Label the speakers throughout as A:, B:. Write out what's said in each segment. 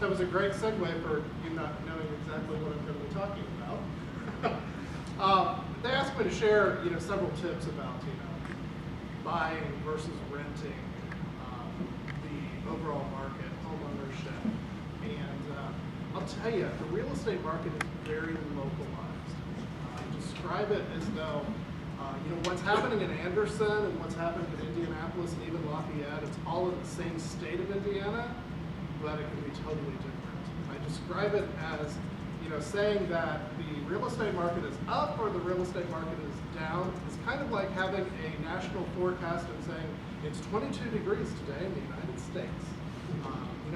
A: That was a great segue for you not knowing exactly what I'm going to be talking about. They asked me to share, several tips about, buying versus renting, the overall market, home ownership, and I'll tell you, the real estate market is very localized. Describe it as though, what's happening in Anderson and what's happening in Indianapolis and even Lafayette, it's all in the same state of Indiana, but it can be totally different. I describe it as, saying that the real estate market is up or the real estate market is down. It's kind of like having a national forecast and saying it's 22 degrees today in the United States.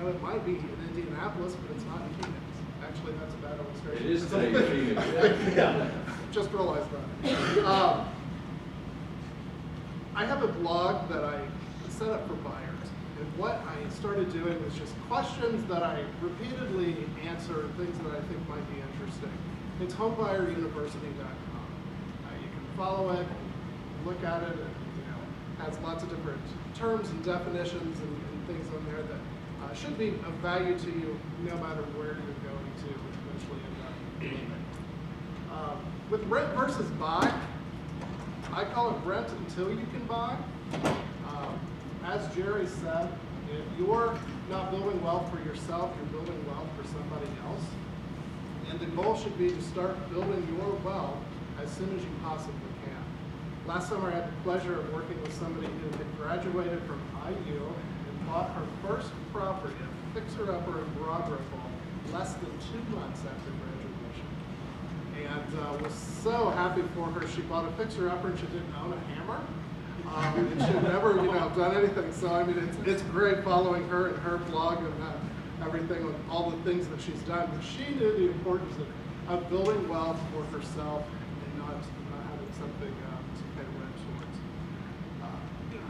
A: It might be in Indianapolis, but it's not in Phoenix. Actually, that's a bad illustration.
B: It is today in Phoenix.
A: Yeah, just realized that. I have a blog that I set up for buyers. And what I started doing was just questions that I repeatedly answer, things that I think might be interesting. It's homebuyeruniversity.com. You can follow it, look at it, and has lots of different terms and definitions and things on there that should be of value to you no matter where you're going to eventually end up living. With rent versus buy, I call it rent until you can buy. As Jerry said, if you're not building wealth for yourself, you're building wealth for somebody else. And the goal should be to start building your wealth as soon as you possibly can. Last summer I had the pleasure of working with somebody who had graduated from IU and bought her first property, a fixer-upper in Broad Ripple, less than 2 months after graduation. And was so happy for her. She bought a fixer-upper and she didn't own a hammer. And she'd never, done anything. So I mean, it's great following her and her blog and everything, with all the things that she's done. But she knew the importance of building wealth for herself and not having something to pay rent towards.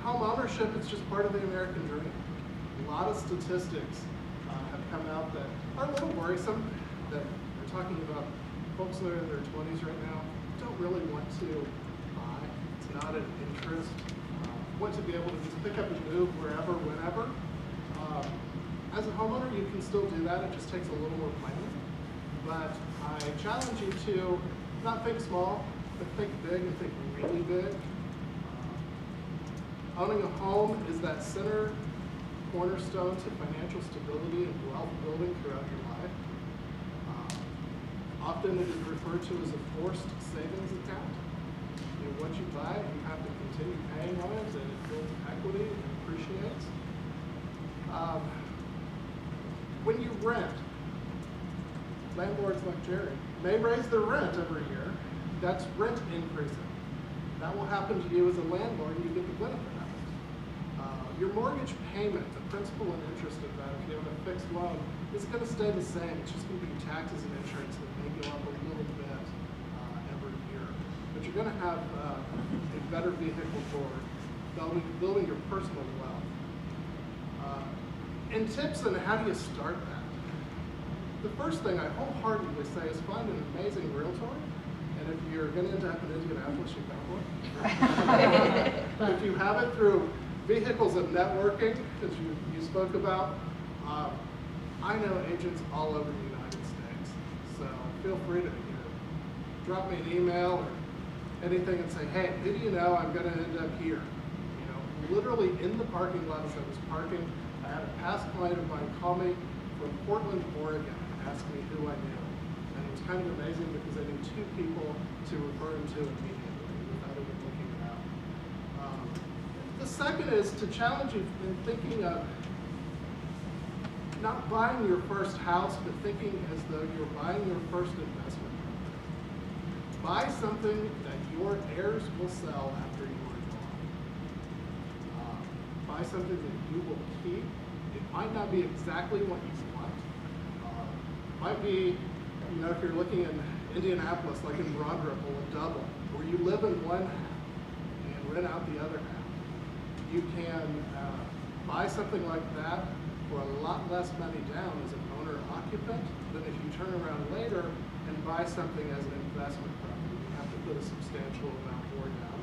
A: Home ownership is just part of the American dream. A lot of statistics have come out that are a little worrisome. That we're talking about folks that are in their 20s right now don't really want to buy. It's not an interest. Want to be able to just pick up and move wherever, whenever. As a homeowner, you can still do that. It just takes a little more planning. But I challenge you to not think small, but think big and think really big. Owning a home is that center cornerstone to financial stability and wealth building throughout your life. Often it is referred to as a forced savings account. What you buy, you have to continue paying on it, and it builds equity and appreciates. When you rent, landlords like Jerry may raise their rent every year. That's rent increasing. That will happen to you as a landlord, and you get the benefit of it. Your mortgage payment, the principal and interest of that, if you have a fixed loan, is going to stay the same. It's just going to be taxes and insurance that may go up a little bit every year. But you're going to have a better vehicle for building your personal wealth. And tips on how do you start that? The first thing I wholeheartedly say is find an amazing realtor. And if you're going to end up in Indianapolis, you found one. If you have it through vehicles of networking, as you spoke about, I know agents all over the United States. So feel free to drop me an email or anything and say, hey, who do you know? I'm going to end up here. Literally in the parking lot as I was parking, I had a past client of mine call me from Portland, Oregon, and ask me who I knew. And it was kind of amazing because I knew 2 people to refer him to immediately without even looking it out. The second is to challenge you in thinking of not buying your first house, but thinking as though you're buying your first investment. Buy something that your heirs will sell after you are gone. Buy something that you will keep. It might not be exactly what you want. Might be, if you're looking in Indianapolis, like in Broad Ripple, a double, where you live in one half and rent out the other half. You can buy something like that for a lot less money down as an owner-occupant than if you turn around later and buy something as an investment property. You have to put a substantial amount more down.